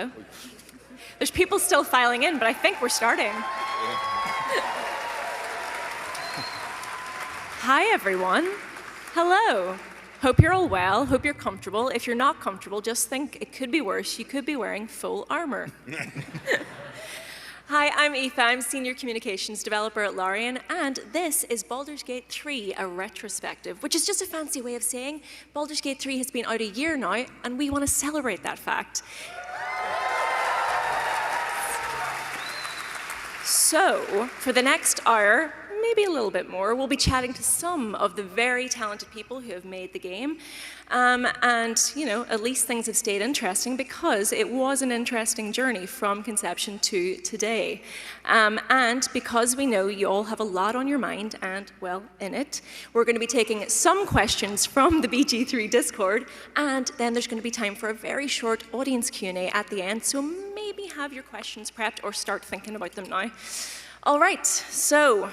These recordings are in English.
hello. There's people still filing in, but I think we're starting. Hi, everyone. Hello. Hope you're all well. Hope you're comfortable. If you're not comfortable, just think it could be worse. You could be wearing full armor. Hi, I'm Aoife. I'm Senior Communications Developer at Larian, and this is Baldur's Gate 3, a retrospective, which is just a fancy way of saying Baldur's Gate 3 has been out a year now, and we want to celebrate that fact. So, for the next hour, maybe a little bit more, we'll be chatting to some of the very talented people who have made the game. And, you know, at least things have stayed interesting because it was an interesting journey from conception to today. And because we know you all have a lot on your mind and, well, in it, we're going to be taking some questions from the BG3 Discord, and then there's going to be time for a very short audience Q&A at the end, so maybe have your questions prepped or start thinking about them now. All right, so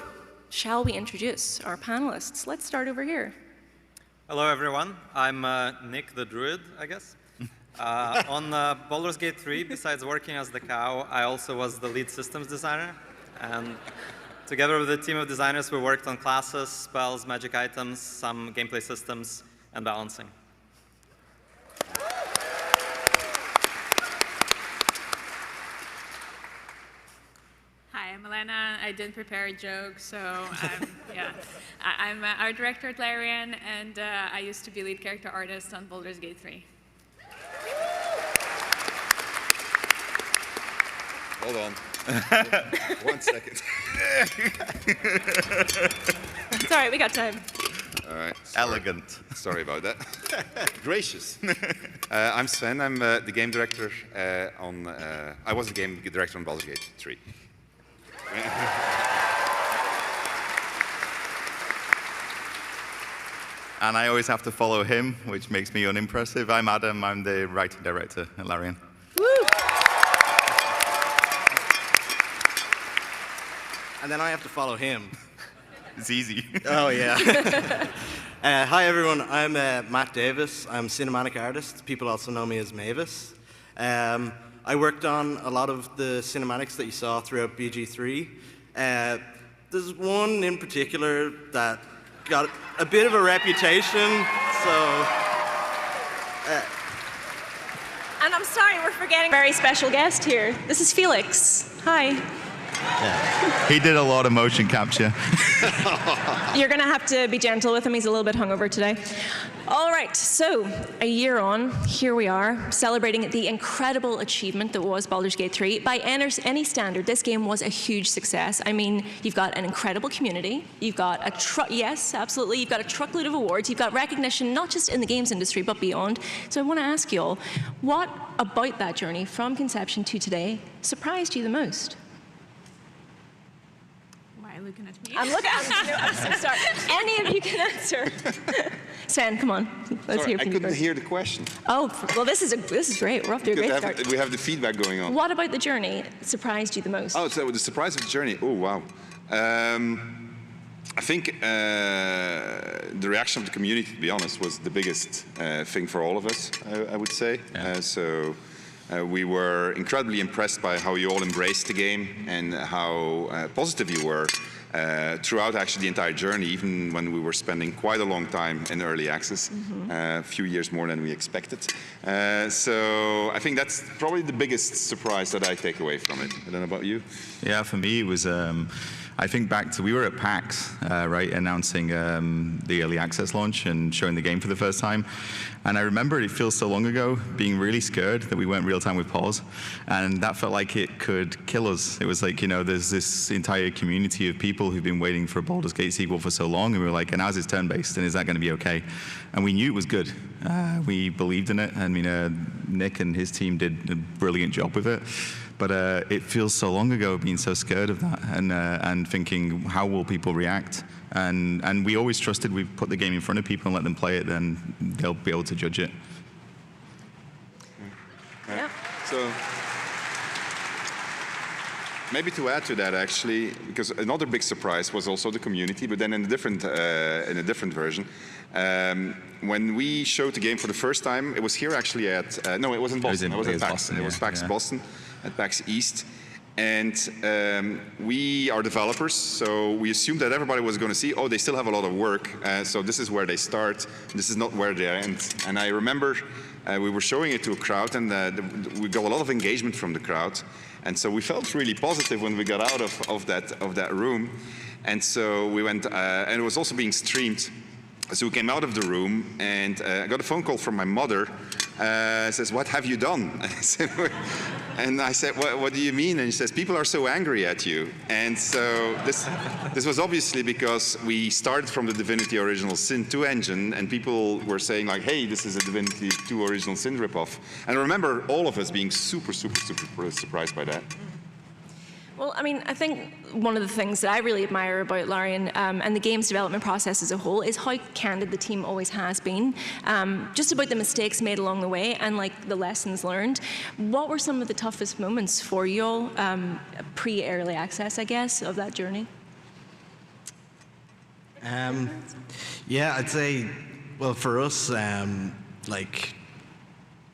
shall we introduce our panelists? Let's start over here. Hello, everyone. I'm Nick the Druid, I guess. On Baldur's Gate 3, besides working as the cow, I also was the lead systems designer. And together with a team of designers, we worked on classes, spells, magic items, some gameplay systems, and balancing. Hi, I'm Alena. I didn't prepare a joke, so yeah. I'm art director at Larian, and I used to be lead character artist on Baldur's Gate 3. Hold on. 1 second. It's all right, we got time. All right. Sorry. Elegant. Sorry about that. Gracious. I'm Sven. I'm the game director on. I was the game director on Baldur's Gate 3. And I always have to follow him, which makes me unimpressive. I'm Adam. I'm the writing director at Larian. Woo! And then I have to follow him. It's easy. Oh, yeah. Hi, everyone. I'm Matt Davis. I'm cinematic artist. People also know me as Mavis. I worked on a lot of the cinematics that you saw throughout BG3. There's one in particular that got a bit of a reputation, so... And I'm sorry, we're forgetting a very special guest here. This is Felix. Hi. Yeah. He did a lot of motion capture. You're going to have to be gentle with him. He's a little bit hungover today. All right, so a year on, here we are, celebrating the incredible achievement that was Baldur's Gate 3. By any standard, this game was a huge success. I mean, you've got an incredible community. You've got yes, absolutely. You've got a truckload of awards. You've got recognition not just in the games industry, but beyond. So I want to ask you all, what about that journey from conception to today surprised you the most? Looking at me. I'm looking at sorry. Any of you can answer. Sven, come on. Let's hear from you. I couldn't hear the question. Oh, well, this is great. We're off to a great start. We have the feedback going on. What about the journey surprised you the most? Oh, so the surprise of the journey. Oh, wow. I think the reaction of the community, to be honest, was the biggest thing for all of us, I would say. Yeah. We were incredibly impressed by how you all embraced the game and how positive you were throughout actually the entire journey, even when we were spending quite a long time in early access, a few years more than we expected. So I think that's probably the biggest surprise that I take away from it. I don't know about you. Yeah, for me it was, I think back to, we were at PAX, right, announcing the early access launch and showing the game for the first time. And I remember it feels so long ago, being really scared that we weren't real time with pause. And that felt like it could kill us. It was like, you know, there's this entire community of people who've been waiting for a Baldur's Gate sequel for so long. And we were like, and ours is turn-based, and is that going to be okay? And we knew it was good. We believed in it. I mean, Nick and his team did a brilliant job with it. But it feels so long ago being so scared of that and thinking, how will people react? And we always trusted we put the game in front of people and let them play it, then they'll be able to judge it. Yeah. So maybe to add to that, actually, because another big surprise was also the community, but then in a different version. When we showed the game for the first time, it was here actually at, no, it was in Boston. It was at PAX. Boston, it was PAX Boston, at PAX East. And we are developers, so we assumed that everybody was going to see, oh, they still have a lot of work, so this is where they start, this is not where they end. And I remember we were showing it to a crowd, and we got a lot of engagement from the crowd. And so we felt really positive when we got out of that room. And so we went, and it was also being streamed. So we came out of the room, and I got a phone call from my mother. Says, what have you done? And I said, what do you mean? And she says, people are so angry at you. And so this was obviously because we started from the Divinity Original Sin 2 engine, and people were saying like, hey, this is a Divinity 2 Original Sin ripoff. And I remember all of us being super, super, super surprised by that. Well, I mean, I think one of the things that I really admire about Larian and the game's development process as a whole is how candid the team always has been, just about the mistakes made along the way and like the lessons learned. What were some of the toughest moments for you all, pre-early access, I guess, of that journey? Yeah, I'd say, well, for us, like,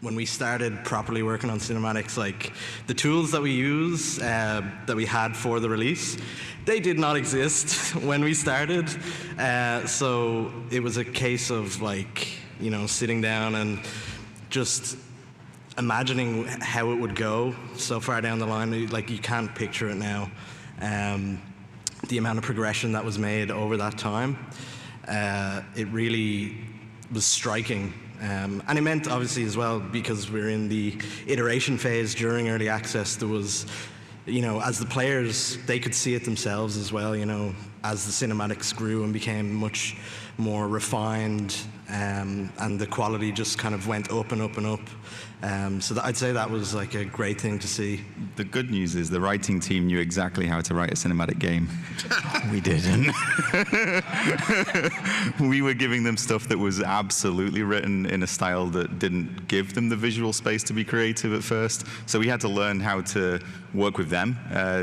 when we started properly working on cinematics, like the tools that we use, that we had for the release, they did not exist when we started. So it was a case of like, you know, sitting down and just imagining how it would go so far down the line. Like you can't picture it now. The amount of progression that was made over that time, it really was striking. And it meant, obviously, as well, because we're in the iteration phase during early access, there was, you know, as the players, they could see it themselves as well, you know, as the cinematics grew and became much more refined, and the quality just kind of went up and up and up. So I'd say that was like a great thing to see. The good news is the writing team knew exactly how to write a cinematic game. We didn't. We were giving them stuff that was absolutely written in a style that didn't give them the visual space to be creative at first. So we had to learn how to work with them,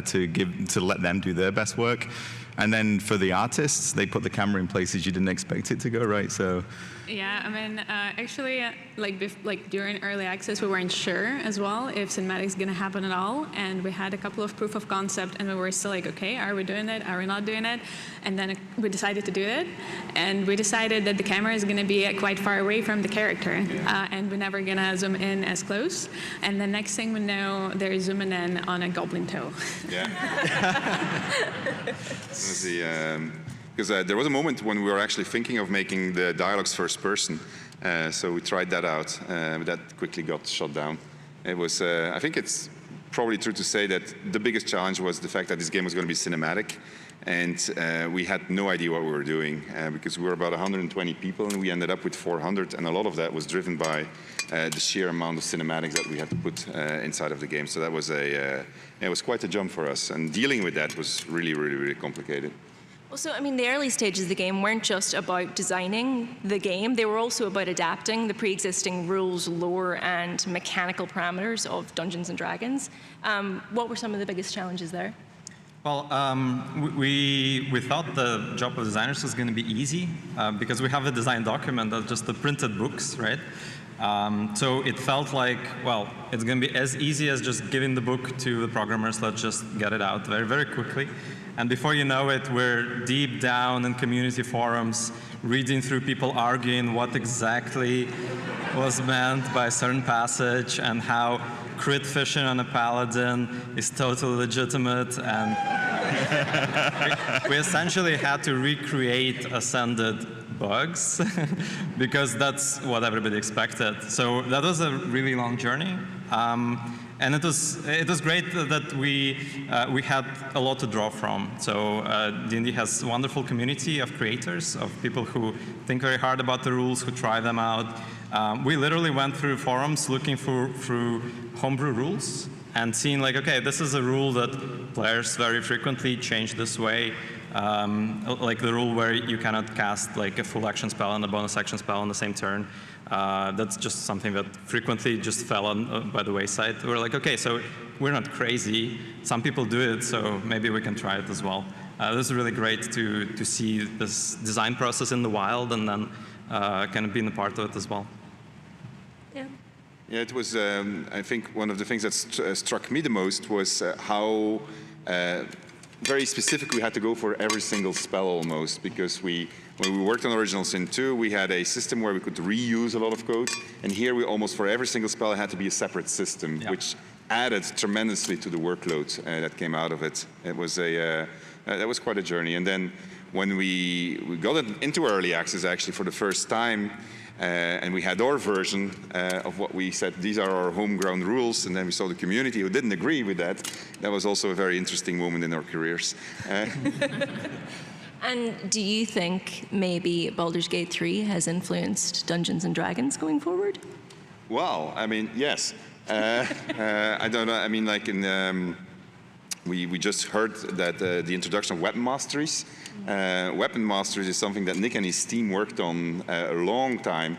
to let them do their best work. And then for the artists, they put the camera in places you didn't expect it to go, right? So. Yeah, I mean, actually, like during early access, we weren't sure as well if cinematics is going to happen at all, and we had a couple of proof of concept, and we were still like, okay, are we doing it? Are we not doing it? And then we decided to do it, and we decided that the camera is going to be quite far away from the character, and we're never going to zoom in as close. And the next thing we know, they're zooming in on a goblin toe. Yeah. Because there was a moment when we were actually thinking of making the dialogues first person, so we tried that out, but that quickly got shut down. It was, I think it's probably true to say that the biggest challenge was the fact that this game was going to be cinematic, and we had no idea what we were doing, because we were about 120 people, and we ended up with 400, and a lot of that was driven by the sheer amount of cinematics that we had to put inside of the game. So that was it was quite a jump for us, and dealing with that was really, really, really complicated. Well, so, I mean, the early stages of the game weren't just about designing the game, they were also about adapting the pre-existing rules, lore, and mechanical parameters of Dungeons & Dragons. What were some of the biggest challenges there? Well, we thought the job of designers was going to be easy, because we have a design document that's just the printed books, right? So it felt like, well, it's going to be as easy as just giving the book to the programmers, let's just get it out very, very quickly. And before you know it, we're deep down in community forums, reading through people arguing what exactly was meant by a certain passage and how crit fishing on a paladin is totally legitimate. And we essentially had to recreate ascended bugs because that's what everybody expected. So that was a really long journey. And it was great that we had a lot to draw from. So D&D has a wonderful community of creators, of people who think very hard about the rules, who try them out. We literally went through forums looking through homebrew rules and seeing like, okay, this is a rule that players very frequently change this way. Like the rule where you cannot cast like a full action spell and a bonus action spell on the same turn. That's just something that frequently just fell on by the wayside. We're like, okay, so we're not crazy. Some people do it, so maybe we can try it as well. This is really great to see this design process in the wild and then kind of being a part of it as well. Yeah. Yeah, it was, I think one of the things that struck me the most was how very specific we had to go for every single spell almost, because when we worked on Original Sin 2, we had a system where we could reuse a lot of code, and here we almost, for every single spell, it had to be a separate system, which added tremendously to the workload that came out of it. It was that was quite a journey. And then when we got it into early access actually for the first time, and we had our version of what we said, these are our homegrown rules, and then we saw the community who didn't agree with that. That was also a very interesting moment in our careers. And do you think maybe Baldur's Gate 3 has influenced Dungeons & Dragons going forward? Well, I mean, yes. I don't know, I mean, like we just heard that the introduction of weapon masteries. Weapon masteries is something that Nick and his team worked on a long time,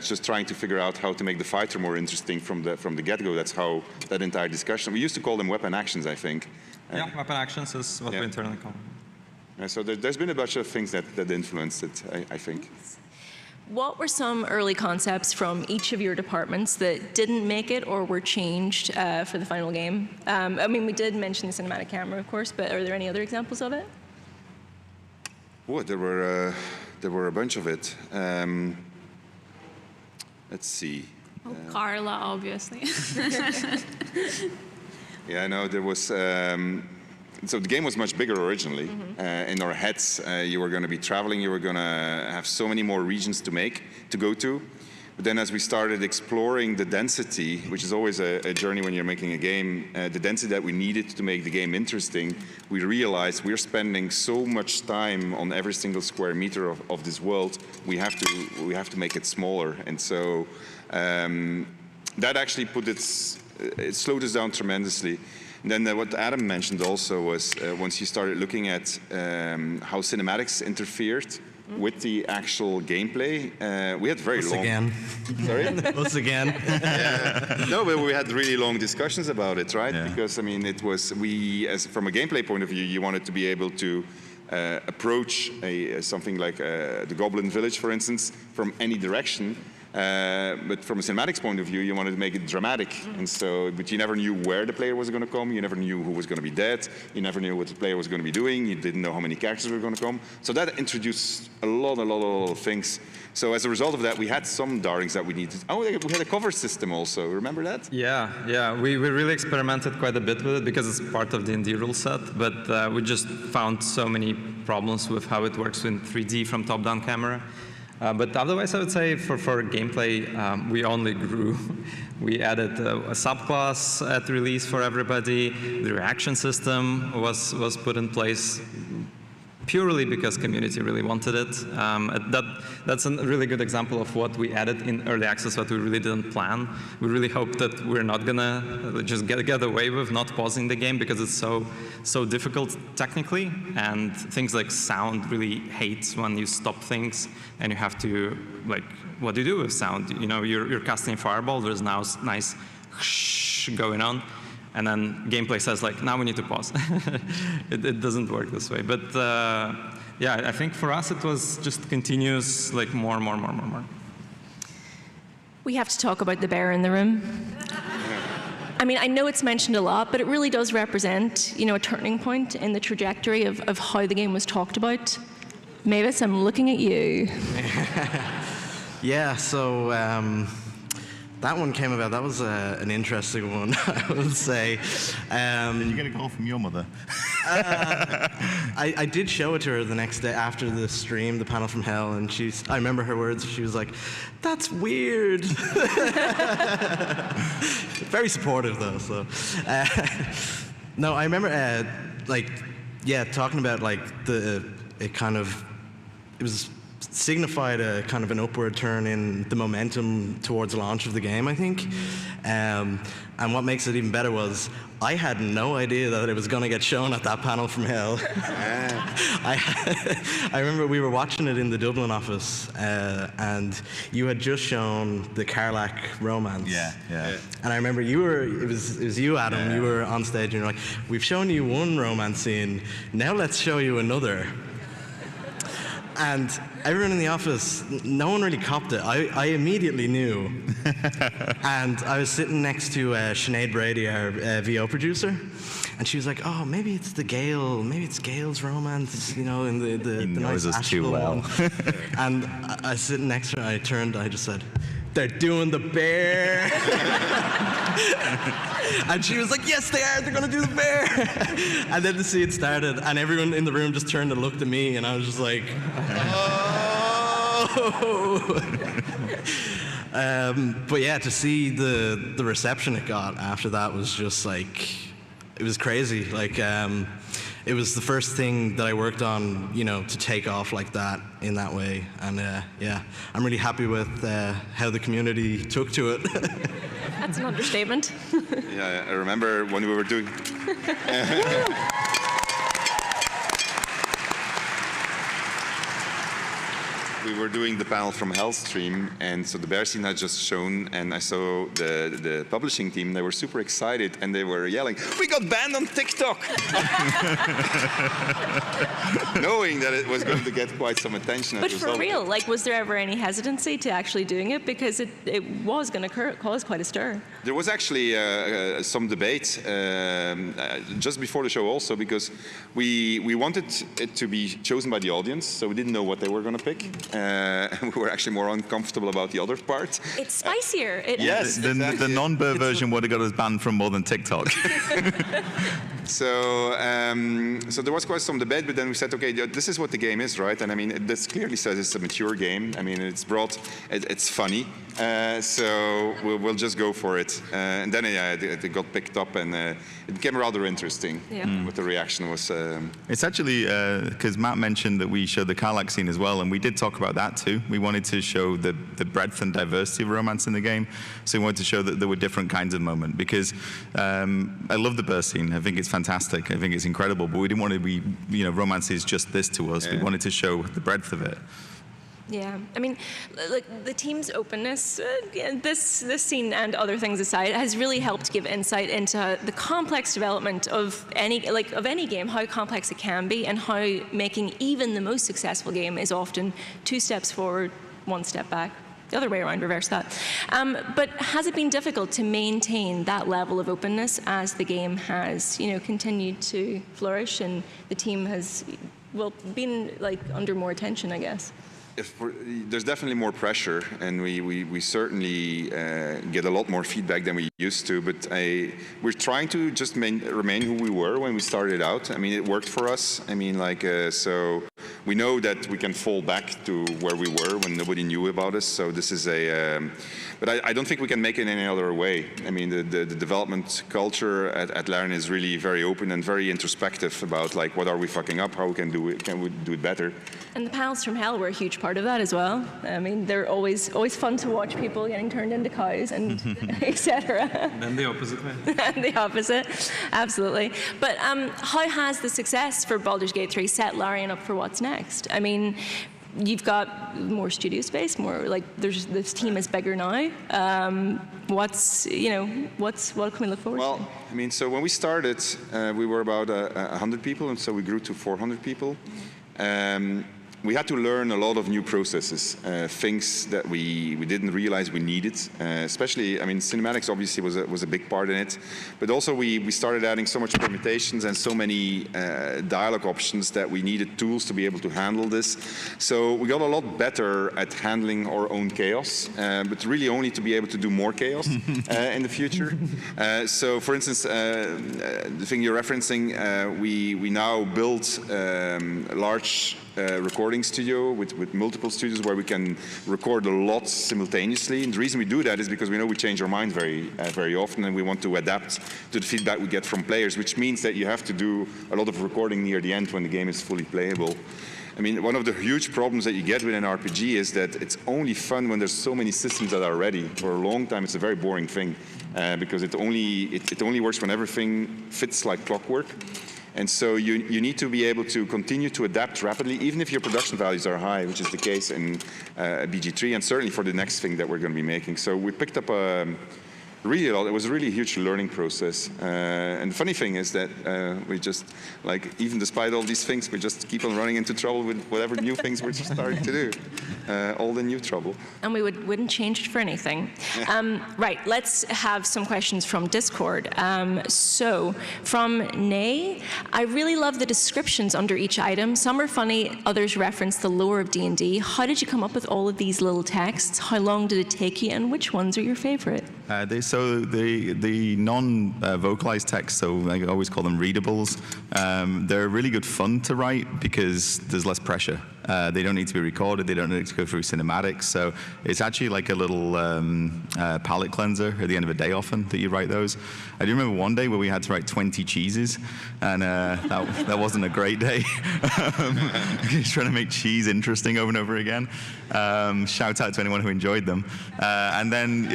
just trying to figure out how to make the fighter more interesting from the get-go. That's how that entire discussion. We used to call them weapon actions, I think. Yeah, weapon actions is what we internally call them. So there's been a bunch of things that influenced it, I think. What were some early concepts from each of your departments that didn't make it or were changed for the final game? I mean, we did mention the cinematic camera, of course, but are there any other examples of it? Oh, there were a bunch of it. Let's see. Oh, Carla, obviously. Yeah, I know there was. So the game was much bigger originally. In our heads, you were going to be traveling. You were going to have so many more regions to go to. But then as we started exploring the density, which is always a journey when you're making a game, the density that we needed to make the game interesting, we realized we're spending so much time on every single square meter of this world. We have to make it smaller. And so that actually it slowed us down tremendously. And then what Adam mentioned also was once you started looking at how cinematics interfered with the actual gameplay, we had very long... again. Sorry? Us again. No, but we had really long discussions about it, right? Yeah. Because, I mean, it was, from a gameplay point of view, you wanted to be able to approach something like the Goblin Village, for instance, from any direction. But from a cinematics point of view, you wanted to make it dramatic. And so, but you never knew where the player was going to come. You never knew who was going to be dead. You never knew what the player was going to be doing. You didn't know how many characters were going to come. So that introduced a lot of things. So as a result of that, we had some darlings that we needed. Oh, we had a cover system also. Remember that? Yeah. We really experimented quite a bit with it because it's part of the D&D rule set. But we just found so many problems with how it works in 3D from top-down camera. But otherwise, I would say for gameplay, we only grew. We added a subclass at release for everybody. The reaction system was put in place purely because community really wanted it. That's a really good example of what we added in early access that we really didn't plan. We really hope that we're not gonna just get away with not pausing the game because it's so difficult technically, and things like sound really hates when you stop things and you have to, like, what do you do with sound? You know, you're casting Fireball, there's now nice shh going on. And then gameplay says, like, now we need to pause. It doesn't work this way. But yeah, I think for us it was just continuous, like more. We have to talk about the bear in the room. I mean, I know it's mentioned a lot, but it really does represent, you know, a turning point in the trajectory of how the game was talked about. Mavis, I'm looking at you. Yeah, so that one came about. That was an interesting one, I would say. Did you get a call from your mother? I did show it to her the next day after the stream, the panel from hell, and I remember her words. She was like, "That's weird." Very supportive though. So, no, I remember talking about like it was signified a kind of an upward turn in the momentum towards the launch of the game, I think. And what makes it even better was I had no idea that it was going to get shown at that panel from hell. I remember we were watching it in the Dublin office, and you had just shown the Carlac romance. Yeah. And I remember it was you, Adam, you were on stage and you're like, we've shown you one romance scene, now let's show you another. And everyone in the office, no one really copped it. I immediately knew. And I was sitting next to Sinead Brady, our VO producer, and she was like, oh, maybe it's Gail's romance, you know, in the knows nice us too Asheville well. one. And I was sitting next to her, I turned, I just said, they're doing the bear. And she was like, yes, they are, they're gonna do the bear. And then the scene started, and everyone in the room just turned and looked at me, and I was just like, oh. But yeah, to see the reception it got after that was just like, it was crazy. Like, it was the first thing that I worked on, you know, to take off like that in that way. And yeah, I'm really happy with how the community took to it. That's an understatement. Yeah, I remember when we were doing. We were doing the panel from Hell stream, and so the bear scene had just shown, and I saw the publishing team. They were super excited, and they were yelling, "We got banned on TikTok!" Knowing that it was going to get quite some attention. But for real, like, was there ever any hesitancy to actually doing it? Because it was going to cause quite a stir. There was actually some debate just before the show also, because we wanted it to be chosen by the audience, so we didn't know what they were going to pick. We were actually more uncomfortable about the other part. It's spicier. Yes, the non-bear version would have got us banned from more than TikTok. So there was quite some debate, but then we said, okay, this is what the game is, right? And I mean, this clearly says it's a mature game. I mean, it's it's funny, so we'll just go for it. And then it got picked up, and it became rather interesting. Yeah. What the reaction was. It's actually, because Matt mentioned that we showed the Carlac scene as well, and we did talk about that too. We wanted to show the breadth and diversity of romance in the game, so we wanted to show that there were different kinds of moment, because I love the bear scene. I think it's fantastic. I think it's incredible, but we didn't want to be, you know, romance is just this to us. We wanted to show the breadth of it. Yeah, I mean, like, the team's openness, this scene and other things aside, has really helped give insight into the complex development of any game, how complex it can be, and how making even the most successful game is often 2 steps forward, 1 step back. The other way around, reverse that. But has it been difficult to maintain that level of openness as the game has, you know, continued to flourish and the team has, well, been like under more attention, I guess? There's definitely more pressure, and we certainly get a lot more feedback than we used to, but we're trying to just remain who we were when we started out. I mean, it worked for us. I mean, like, so we know that we can fall back to where we were when nobody knew about us, so this is but I don't think we can make it any other way. I mean, the development culture at Larian is really very open and very introspective about, like, what are we fucking up, how can we do it better. And the panels from hell were a huge part of that as well. I mean, they're always fun to watch people getting turned into cows and etc. And the opposite way. And the opposite, absolutely. But how has the success for Baldur's Gate 3 set Larian up for what's next? I mean, you've got more studio space, more, like, this team is bigger now. What can we look forward to? Well, I mean, so when we started, we were about 100 people, and so we grew to 400 people. We had to learn a lot of new processes, things that we didn't realize we needed. Especially, I mean, cinematics obviously was a big part in it, but also we started adding so much permutations and so many dialogue options that we needed tools to be able to handle this. So we got a lot better at handling our own chaos, but really only to be able to do more chaos in the future. So, for instance, the thing you're referencing, we now built a large recording studio with multiple studios where we can record a lot simultaneously. And the reason we do that is because we know we change our mind very often, and we want to adapt to the feedback we get from players, which means that you have to do a lot of recording near the end when the game is fully playable. I mean, one of the huge problems that you get with an RPG is that it's only fun when there's so many systems that are ready. For a long time, it's a very boring thing because it only works when everything fits like clockwork. And so you need to be able to continue to adapt rapidly, even if your production values are high, which is the case in BG3, and certainly for the next thing that we're going to be making. So we picked up really a lot. It was a really huge learning process. And the funny thing is that we just, like, even despite all these things, we just keep on running into trouble with whatever new things we're starting to do. All the new trouble. And we wouldn't change it for anything. Right, let's have some questions from Discord. So, from Nay, I really love the descriptions under each item. Some are funny, others reference the lore of D&D. How did you come up with all of these little texts? How long did it take you, and which ones are your favorite? So the non-vocalized texts, so I always call them readables, they're really good fun to write because there's less pressure. They don't need to be recorded, they don't need to go through cinematics, so it's actually like a little palate cleanser at the end of a day often that you write those. I do remember one day where we had to write 20 cheeses, and that wasn't a great day. Trying to make cheese interesting over and over again. Shout out to anyone who enjoyed them. And then,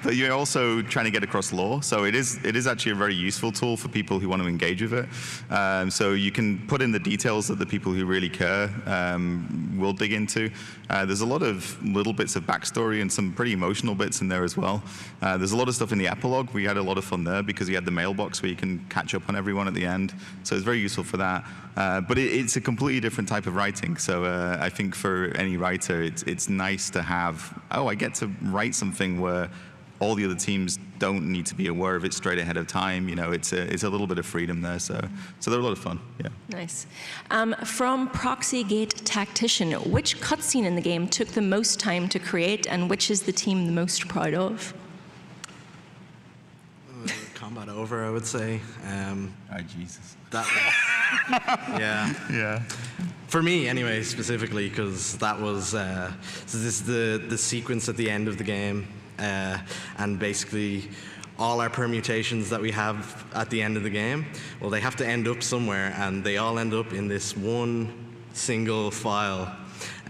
but you're also trying to get across lore, so it is actually a very useful tool for people who want to engage with it. So you can put in the details that the people who really care will dig into. There's a lot of little bits of backstory and some pretty emotional bits in there as well. There's a lot of stuff in the epilogue. We had a lot of fun there because we had the mailbox where you can catch up on everyone at the end. So it's very useful for that. But it's a completely different type of writing. So I think for any writer, it's nice to have, I get to write something where all the other teams don't need to be aware of it straight ahead of time. You know, it's a little bit of freedom there. So they're a lot of fun. Yeah. Nice. From Proxygate Tactician, which cutscene in the game took the most time to create, and which is the team the most proud of? Combat Over, I would say. Jesus. Yeah. Yeah. For me, anyway, specifically, because that was so this is the sequence at the end of the game, and basically all our permutations that we have at the end of the game, well, they have to end up somewhere, and they all end up in this one single file.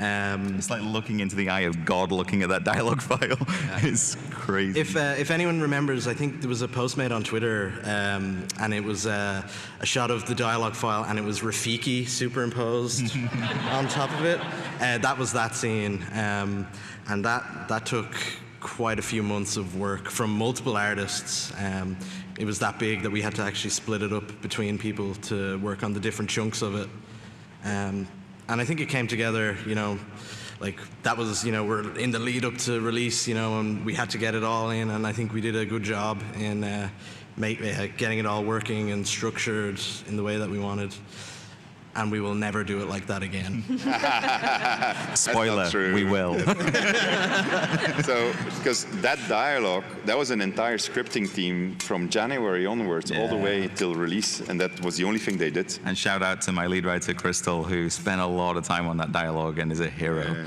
It's like looking into the eye of God looking at that dialogue file. Yeah. It's crazy. If anyone remembers, I think there was a post made on Twitter, and it was a shot of the dialogue file, and it was Rafiki superimposed on top of it. That was that scene, and that took quite a few months of work from multiple artists. It was that big that we had to actually split it up between people to work on the different chunks of it. And I think it came together, like that was, we're in the lead up to release, and we had to get it all in, and I think we did a good job in getting it all working and structured in the way that we wanted. And we will never do it like that again. Spoiler, we will. So, because that dialogue, that was an entire scripting team from January onwards, all the way till release, and that was the only thing they did. And shout out to my lead writer, Crystal, who spent a lot of time on that dialogue and is a hero.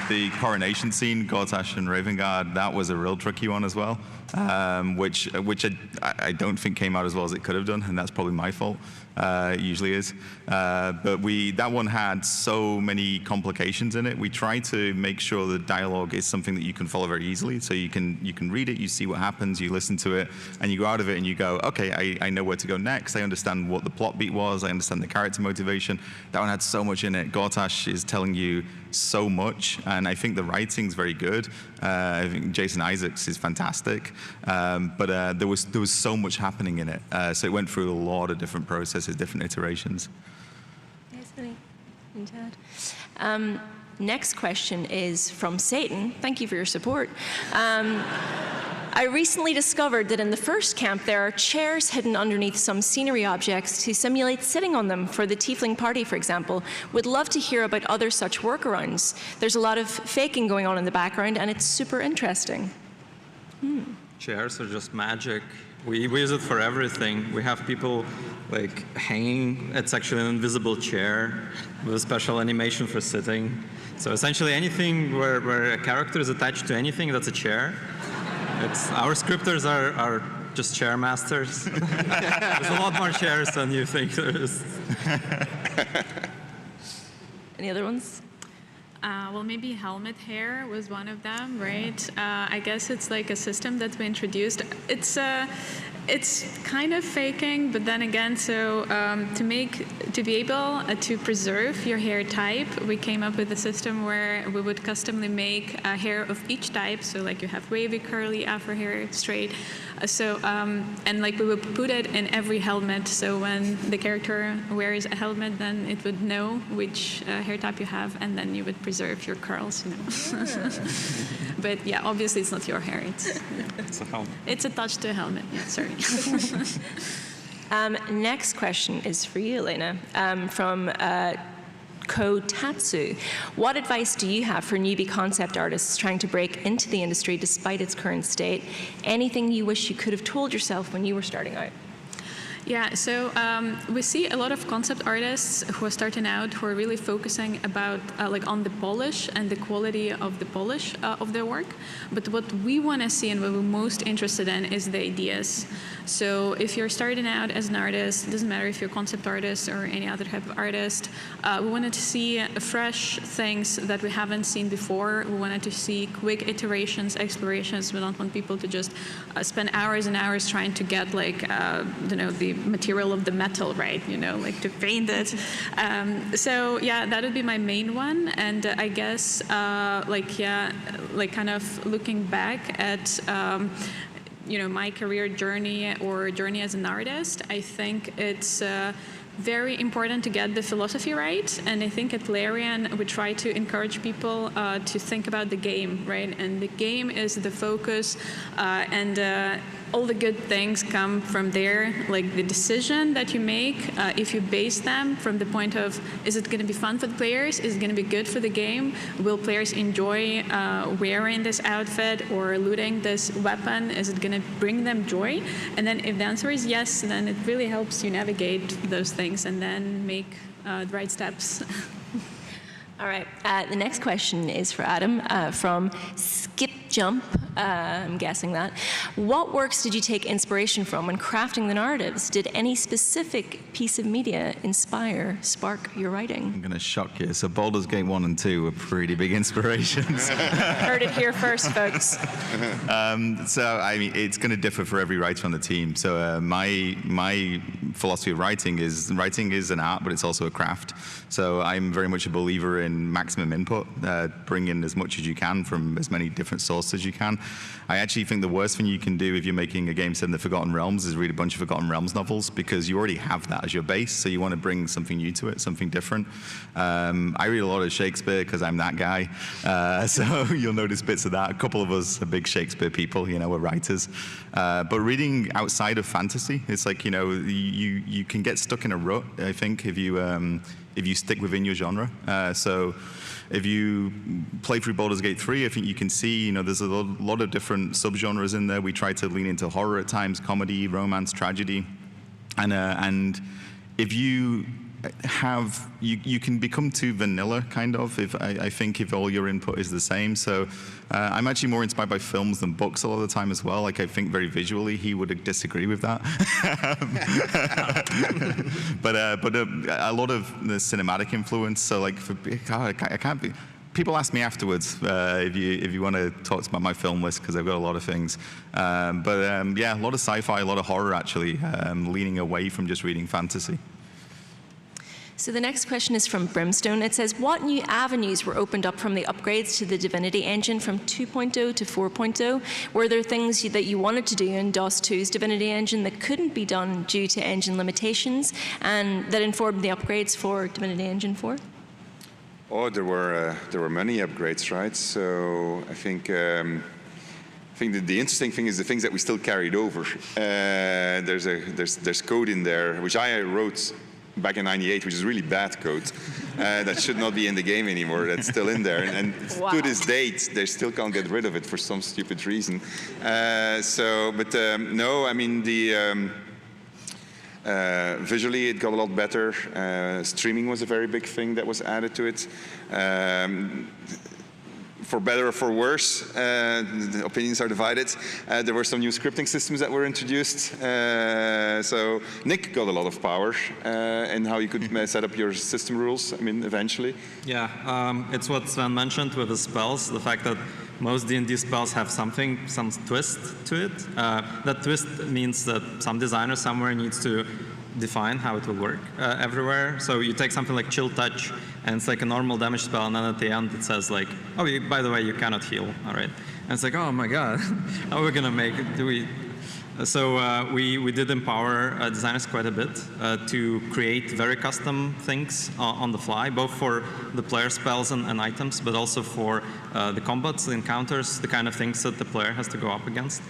The coronation scene, Gortash and Ravengard, that was a real tricky one as well, which I don't think came out as well as it could have done, and that's probably my fault. It usually is. But that one had so many complications in it. We tried to make sure the dialogue is something that you can follow very easily. So you can read it, you see what happens, you listen to it, and you go out of it and you go, okay, I know where to go next. I understand what the plot beat was. I understand the character motivation. That one had so much in it. Gortash is telling you so much, and I think the writing's very good. I think Jason Isaacs is fantastic, but there was so much happening in it. So it went through a lot of different processes, different iterations. Yes, Vinny and Tad. Next question is from Satan. Thank you for your support. I recently discovered that in the first camp there are chairs hidden underneath some scenery objects to simulate sitting on them for the tiefling party, for example. Would love to hear about other such workarounds. There's a lot of faking going on in the background, and it's super interesting. Chairs are just magic. We use it for everything. We have people like hanging. It's actually an invisible chair with a special animation for sitting. So essentially anything where a character is attached to anything that's a chair Our scripters are just chair masters. There's a lot more chairs than you think there is. Any other ones? Well, maybe helmet hair was one of them, right? I guess it's like a system that we introduced. It's kind of faking, but then again, so to be able to preserve your hair type, we came up with a system where we would customly make hair of each type. So like you have wavy, curly, afro hair, straight. And like we would put it in every helmet. So when the character wears a helmet, then it would know which hair type you have, and then you would preserve your curls. But yeah, obviously it's not your hair. It's a helmet. It's attached to a helmet. Yeah, sorry. Next question is for you, Alena, from Kotatsu. What advice do you have for newbie concept artists trying to break into the industry despite its current state? Anything you wish you could have told yourself when you were starting out? Yeah, so we see a lot of concept artists who are starting out who are really focusing about like on the polish and the quality of the polish of their work. But what we want to see and what we're most interested in is the ideas. So if you're starting out as an artist, it doesn't matter if you're a concept artist or any other type of artist, we wanted to see fresh things that we haven't seen before. We wanted to see quick iterations, explorations. We don't want people to just spend hours and hours trying to get like, the material of the metal, right? Like to paint it. So yeah, that would be my main one. And I guess, kind of looking back at, my career journey or journey as an artist, I think it's very important to get the philosophy right. And I think at Larian, we try to encourage people to think about the game, right? And the game is the focus, and all the good things come from there, like the decision that you make, if you base them from the point of, is it going to be fun for the players? Is it going to be good for the game? Will players enjoy wearing this outfit or looting this weapon? Is it going to bring them joy? And then if the answer is yes, then it really helps you navigate those things and then make the right steps. All right, the next question is for Adam from Skip Jump, I'm guessing that. What works did you take inspiration from when crafting the narratives? Did any specific piece of media spark your writing? I'm going to shock you. So Baldur's Gate 1 and 2 were pretty big inspirations. Heard it here first, folks. So, I mean, it's going to differ for every writer on the team. So my philosophy of writing is an art, but it's also a craft. So I'm very much a believer in maximum input, bring in as much as you can from as many different sources as you can. I actually think the worst thing you can do if you're making a game set in the Forgotten Realms is read a bunch of Forgotten Realms novels, because you already have that as your base, so you want to bring something new to it, something different. I read a lot of Shakespeare because I'm that guy, so you'll notice bits of that. A couple of us are big Shakespeare people, we're writers. But reading outside of fantasy, it's like, you can get stuck in a rut, I think, if you stick within your genre. So if you play through Baldur's Gate 3, I think you can see, there's a lot of different subgenres in there. We try to lean into horror at times, comedy, romance, tragedy. And if you you can become too vanilla, kind of, I think if all your input is the same. So I'm actually more inspired by films than books a lot of the time as well. Like, I think very visually, he would disagree with that. but a lot of the cinematic influence. So like, I can't be. People ask me afterwards if you want to talk about my film list, because I've got a lot of things. Yeah, a lot of sci-fi, a lot of horror actually, leaning away from just reading fantasy. So the next question is from Brimstone. It says, what new avenues were opened up from the upgrades to the Divinity engine from 2.0 to 4.0? Were there things that you wanted to do in DOS 2's Divinity engine that couldn't be done due to engine limitations, and that informed the upgrades for Divinity Engine 4? Oh, there were many upgrades, right? So I think that the interesting thing is the things that we still carried over. There's code in there which I wrote back in '98, which is really bad code that should not be in the game anymore. That's still in there, and wow. To this date, they still can't get rid of it for some stupid reason. No, I mean visually it got a lot better. Streaming was a very big thing that was added to it. for better or for worse, the opinions are divided. There were some new scripting systems that were introduced. So Nick got a lot of power in how you could set up your system rules, I mean, eventually. Yeah, it's what Sven mentioned with the spells, the fact that most D&D spells have some twist to it. That twist means that some designer somewhere needs to define how it will work everywhere. So you take something like Chill Touch, and it's like a normal damage spell, and then at the end it says like, oh, by the way, you cannot heal, all right? And it's like, oh my god, how are we gonna make it? So we did empower designers quite a bit to create very custom things on the fly, both for the player spells and items, but also for the combats, the encounters, the kind of things that the player has to go up against.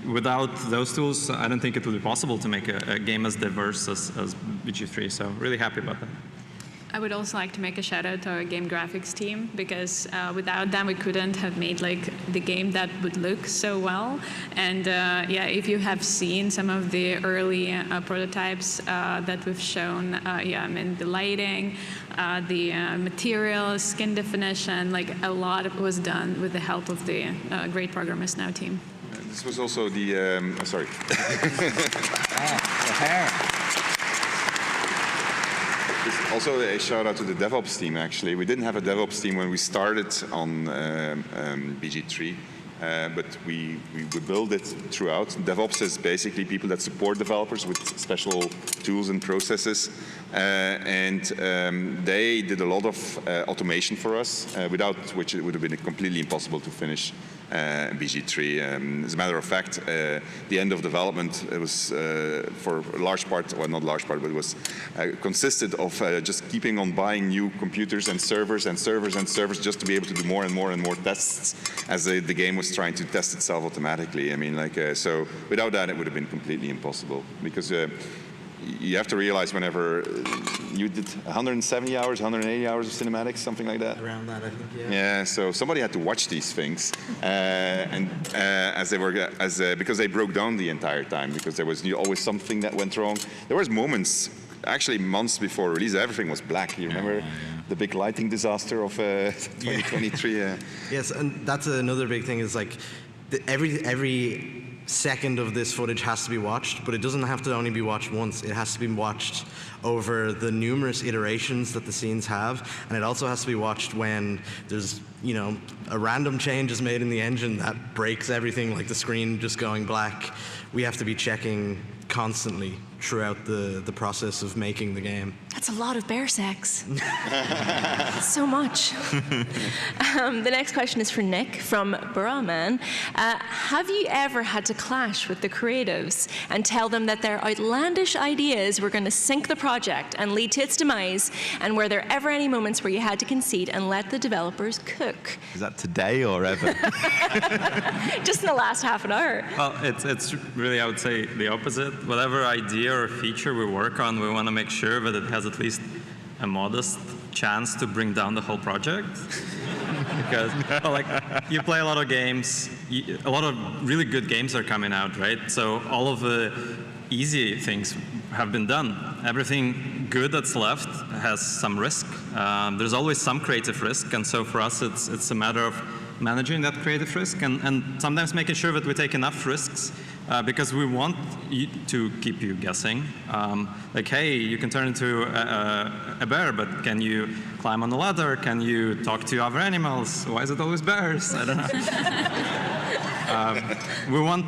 Without those tools, I don't think it would be possible to make a game as diverse as BG3, so really happy about that. I would also like to make a shout out to our game graphics team, because without them we couldn't have made like the game that would look so well. And yeah, if you have seen some of the early prototypes that we've shown, yeah, I mean the lighting, the material, skin definition, like a lot was done with the help of the Great Programmers Now team. This was also the, sorry. Also a shout out to the DevOps team, actually. We didn't have a DevOps team when we started on BG3, but we built it throughout. DevOps is basically people that support developers with special tools and processes. And they did a lot of automation for us, without which it would have been completely impossible to finish BG3. As a matter of fact, the end of development, it was for a large part, well not large part, but it was consisted of just keeping on buying new computers and servers and servers and servers just to be able to do more and more and more tests as the game was trying to test itself automatically. I mean, like, so without that it would have been completely impossible, because you have to realize whenever you did 170 hours, 180 hours of cinematics, something like that. Around that, I think, yeah. Yeah, so somebody had to watch these things, and because they broke down the entire time, because there was always something that went wrong. There was moments, actually months before release, everything was black. You remember the big lighting disaster of 2023? Yes, and that's another big thing is like every second of this footage has to be watched, but it doesn't have to only be watched once. It has to be watched over the numerous iterations that the scenes have, and it also has to be watched when there's, you know, a random change is made in the engine that breaks everything, like the screen just going black. We have to be checking constantly throughout the process of making the game. That's a lot of bear sex. So much. The next question is for Nick from Brahman. Have you ever had to clash with the creatives and tell them that their outlandish ideas were going to sink the project and lead to its demise? And were there ever any moments where you had to concede and let the developers cook? Is that today or ever? Just in the last half an hour. Well, it's really, I would say, the opposite. Whatever idea or feature we work on, we want to make sure that it has at least a modest chance to bring down the whole project. Because, well, like, you play a lot of games, a lot of really good games are coming out, right? So all of the easy things have been done. Everything good that's left has some risk. There's always some creative risk, and so for us it's a matter of managing that creative risk and sometimes making sure that we take enough risks because we want to keep you guessing. Like, hey, you can turn into a bear, but can you climb on the ladder? Can you talk to other animals? Why is it always bears? I don't know. We want,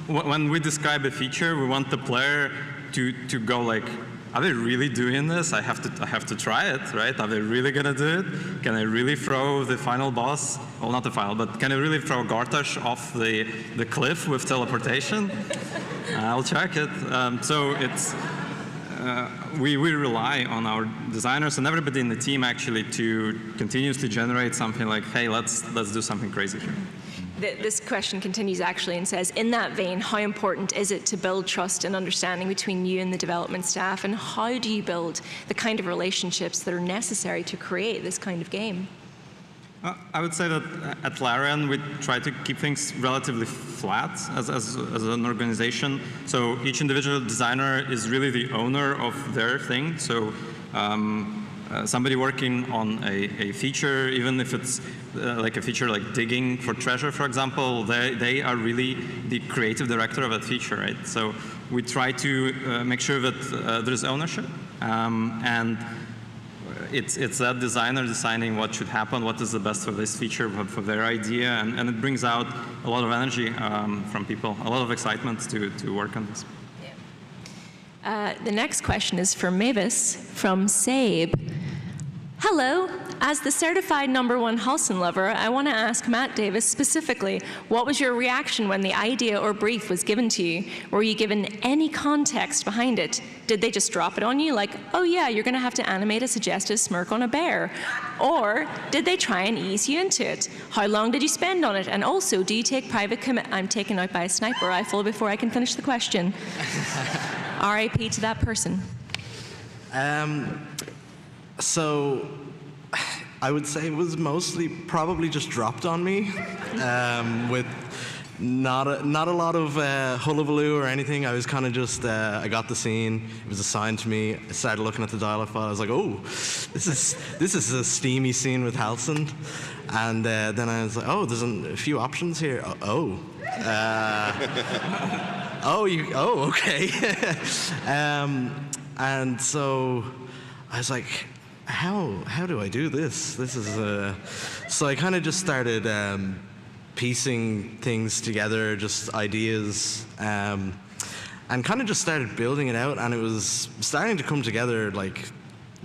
when we describe a feature, we want the player to go like, are they really doing this? I have to try it, right? Are they really gonna do it? Can I really throw the final boss? Well, not the final, but can I really throw Gartash off the cliff with teleportation? I'll check it. So it's we rely on our designers and everybody in the team actually to continuously generate something like, hey, let's do something crazy here. This question continues actually and says, in that vein, how important is it to build trust and understanding between you and the development staff, and how do you build the kind of relationships that are necessary to create this kind of game? I would say that at Larian, we try to keep things relatively flat as an organization. So each individual designer is really the owner of their thing. So somebody working on a feature, even if it's like a feature like digging for treasure, for example, they are really the creative director of that feature, right? So we try to make sure that there's ownership, and it's that designer deciding what should happen, what is the best for this feature, for their idea, and it brings out a lot of energy from people, a lot of excitement to work on this. The next question is for Mavis from Sabe. Hello. As the certified #1 Halcyon lover, I want to ask Matt Davis specifically, what was your reaction when the idea or brief was given to you? Were you given any context behind it? Did they just drop it on you like, oh yeah, you're going to have to animate a suggestive smirk on a bear? Or did they try and ease you into it? How long did you spend on it? And also, do you take private commit? I'm taken out by a sniper rifle before I can finish the question. RIP to that person. So I would say it was mostly probably just dropped on me with not a lot of hullabaloo or anything. I was kind of just, I got the scene, it was assigned to me, I started looking at the dialogue file, I was like, oh, this is a steamy scene with Halcyon. And then I was like, oh, there's a few options here. Okay. And so I was like, how do I do this? This is so I kind of just started piecing things together, just ideas, and kind of just started building it out, and it was starting to come together like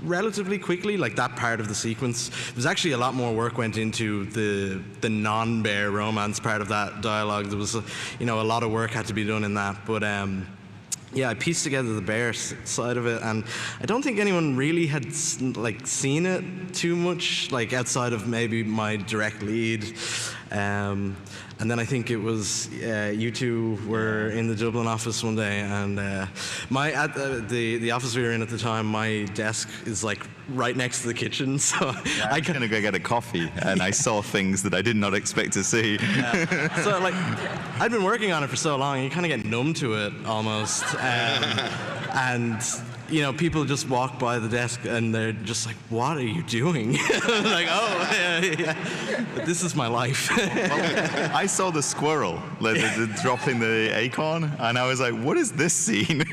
relatively quickly, like that part of the sequence. There's actually a lot more work went into the non-bear romance part of that dialogue. There was, a lot of work had to be done in that, but yeah, I pieced together the bear side of it, and I don't think anyone really had seen it too much, like outside of maybe my direct lead. And then I think it was you two were in the Dublin office one day, and the office we were in at the time, my desk is like right next to the kitchen, so yeah, I was gonna go get a coffee, and I saw things that I did not expect to see. Yeah. So like, I'd been working on it for so long, you kind of get numb to it almost, and people just walk by the desk and they're just like, what are you doing? Like, oh, yeah, but this is my life. Well, I saw the squirrel, dropping the acorn, and I was like, what is this scene?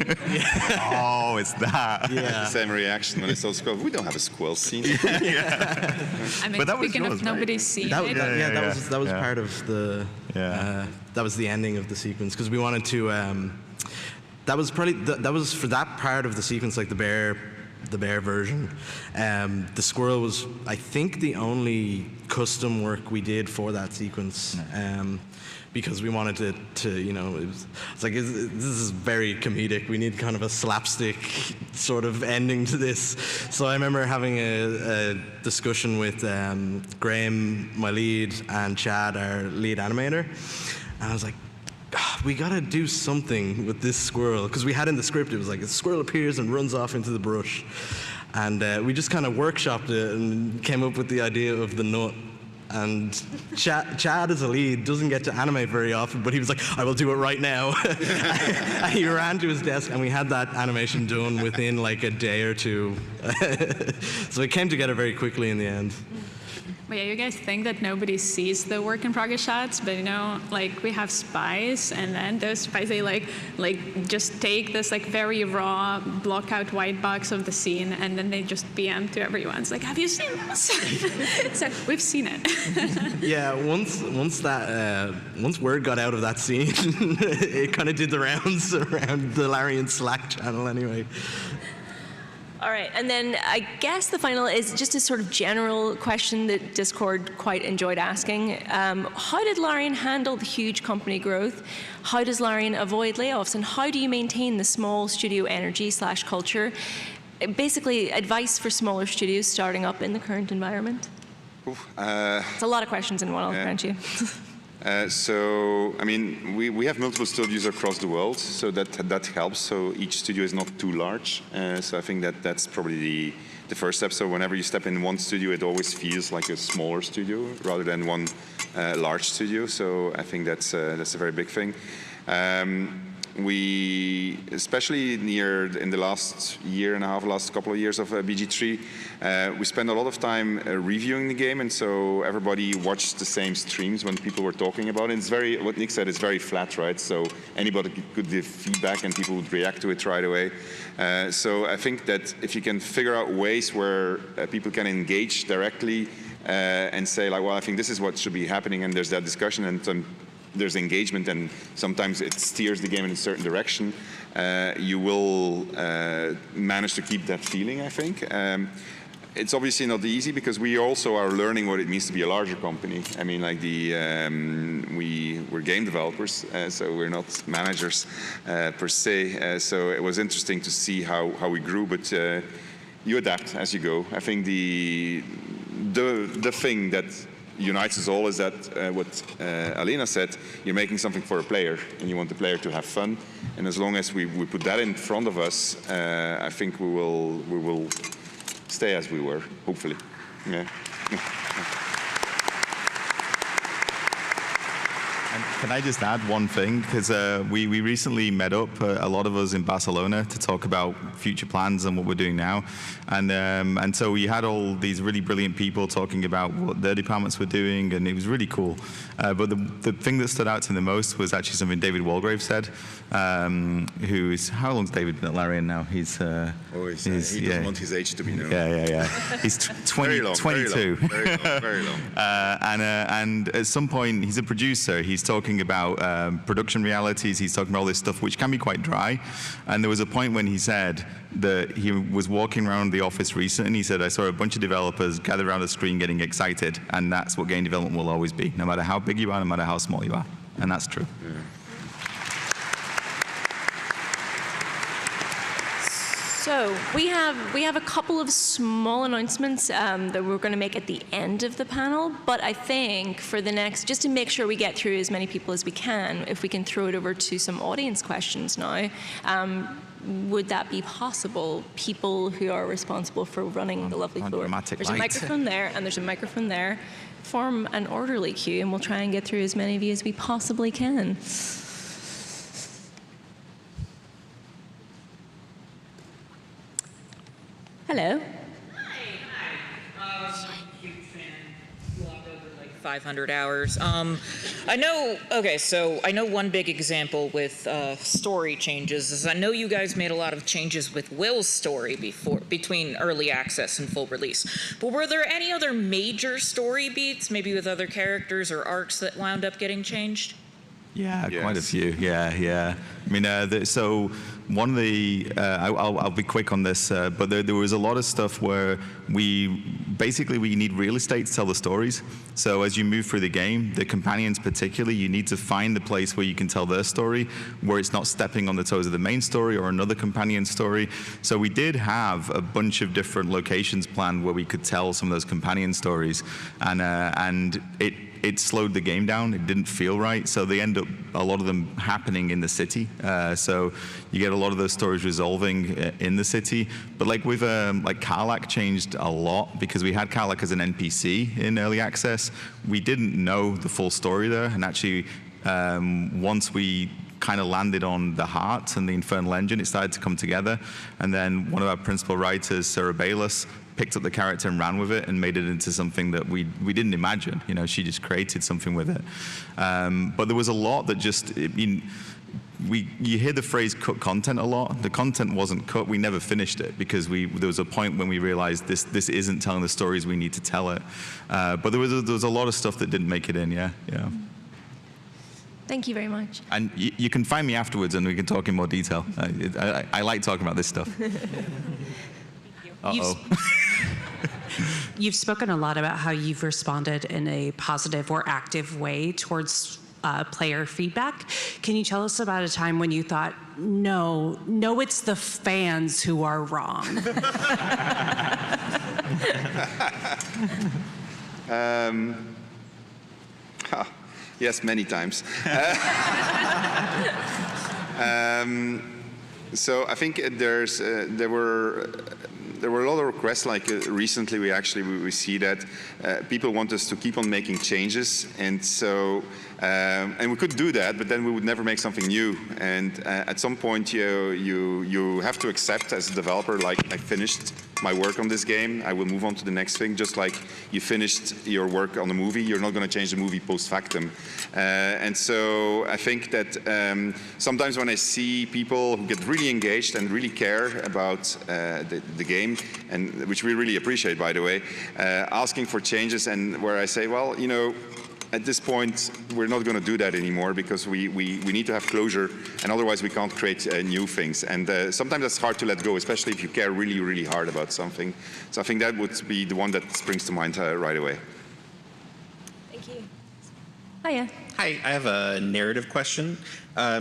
Oh, it's that. Yeah. Same reaction when I saw the squirrel. We don't have a squirrel scene. Yeah. I mean, but that was speaking yours, of nobody's seen it. That was part of the, that was the ending of the sequence, because we wanted to, that was for that part of the sequence, like the bear version. The squirrel was, I think, the only custom work we did for that sequence, because we wanted it to, it's like, this is very comedic. We need kind of a slapstick sort of ending to this. So I remember having a discussion with Graham, my lead, and Chad, our lead animator, and I was like, we gotta do something with this squirrel, because we had in the script, it was like a squirrel appears and runs off into the brush, and we just kind of workshopped it and came up with the idea of the nut. And Chad as a lead doesn't get to animate very often, but he was like, I will do it right now. And he ran to his desk, and we had that animation done within like a day or two. So it came together very quickly in the end. But yeah, you guys think that nobody sees the work in progress shots, but like we have spies, and then those spies, they like just take this like very raw block out white box of the scene, and then they just PM to everyone. It's like, have you seen this? So we've seen it. Yeah, once word got out of that scene, it kind of did the rounds around the Larian Slack channel anyway. All right, and then I guess the final is just a sort of general question that Discord quite enjoyed asking. How did Larian handle the huge company growth? How does Larian avoid layoffs? And how do you maintain the small studio energy / culture? Basically, advice for smaller studios starting up in the current environment. It's a lot of questions in one, I'll grant you. So, I mean, we have multiple studios across the world, so that helps. So each studio is not too large. So I think that's probably the first step. So whenever you step in one studio, it always feels like a smaller studio rather than one large studio. So I think that's a very big thing. we, especially in the last year and a half, last couple of years of BG3, we spent a lot of time reviewing the game, and so everybody watched the same streams when people were talking about it. It's very, what Nick said, is very flat, right? So anybody could give feedback and people would react to it right away. So I think that if you can figure out ways where people can engage directly and say, like, well, I think this is what should be happening, and there's that discussion, and there's engagement, and sometimes it steers the game in a certain direction, you will manage to keep that feeling, I think. It's obviously not easy because we also are learning what it means to be a larger company. I mean, like we're game developers, so we're not managers per se. So it was interesting to see how we grew, but you adapt as you go. I think the thing that unites us all is that what Alena said, you're making something for a player and you want the player to have fun, and as long as we put that in front of us, I think we will stay as we were, hopefully. Yeah. Can I just add one thing? Because we recently met up, a lot of us in Barcelona, to talk about future plans and what we're doing now. And so we had all these really brilliant people talking about what their departments were doing, and it was really cool. But the thing that stood out to me the most was actually something David Walgrave said, who is, how long's David been at Larian now? He doesn't want his age to be known. Yeah. He's 22. Very long. And at some point, he's a producer. He's talking about production realities. He's talking about all this stuff, which can be quite dry. And there was a point when he said that he was walking around the office recently, and he said, I saw a bunch of developers gathered around a screen getting excited. And that's what game development will always be, no matter how big you are, no matter how small you are. And that's true. Yeah. So we have a couple of small announcements that we're going to make at the end of the panel, but I think for the next, just to make sure we get through as many people as we can, if we can throw it over to some audience questions now, would that be possible? People who are responsible for running the lovely floor. There's a microphone there and there's a microphone there. Form an orderly queue and we'll try and get through as many of you as we possibly can. Hello. Hi. Huge fan. Logged over like 500 hours. I know one big example with story changes is I know you guys made a lot of changes with Will's story between early access and full release. But were there any other major story beats, maybe with other characters or arcs, that wound up getting changed? Yeah, yes. Quite a few. Yeah. I mean, so one of the, I'll be quick on this, but there was a lot of stuff where we need real estate to tell the stories. So as you move through the game, the companions particularly, you need to find the place where you can tell their story, where it's not stepping on the toes of the main story or another companion story. So we did have a bunch of different locations planned where we could tell some of those companion stories, and it slowed the game down. It didn't feel right. So they end up, a lot of them happening in the city. So you get a lot of those stories resolving in the city. But like with, like Karlach changed a lot because we had Karlach as an NPC in early access. We didn't know the full story there. And actually, once we kind of landed on the heart and the Infernal Engine, it started to come together. And then one of our principal writers, Sarah Bayless, picked up the character and ran with it and made it into something that we didn't imagine. You know, she just created something with it. But there was a lot that just, you hear the phrase cut content a lot. The content wasn't cut. We never finished it because there was a point when we realized this isn't telling the stories we need to tell it. But there was a lot of stuff that didn't make it in, yeah. Thank you very much. And you can find me afterwards and we can talk in more detail. I like talking about this stuff. You've spoken a lot about how you've responded in a positive or active way towards player feedback. Can you tell us about a time when you thought, no, it's the fans who are wrong? Yes, many times. So I think there were there were a lot of requests. Like recently, we see that people want us to keep on making changes, and so and we could do that, but then we would never make something new. And at some point, you have to accept as a developer, like, I finished my work on this game, I will move on to the next thing. Just like you finished your work on a movie, you're not going to change the movie post factum. And so I think that sometimes when I see people who get really engaged and really care about the game, and which we really appreciate, by the way, asking for changes, and where I say, well, you know, at this point, we're not going to do that anymore, because we need to have closure, and otherwise we can't create new things. And sometimes that's hard to let go, especially if you care really, really hard about something. So I think that would be the one that springs to mind right away. Thank you. Hiya. Hi, I have a narrative question.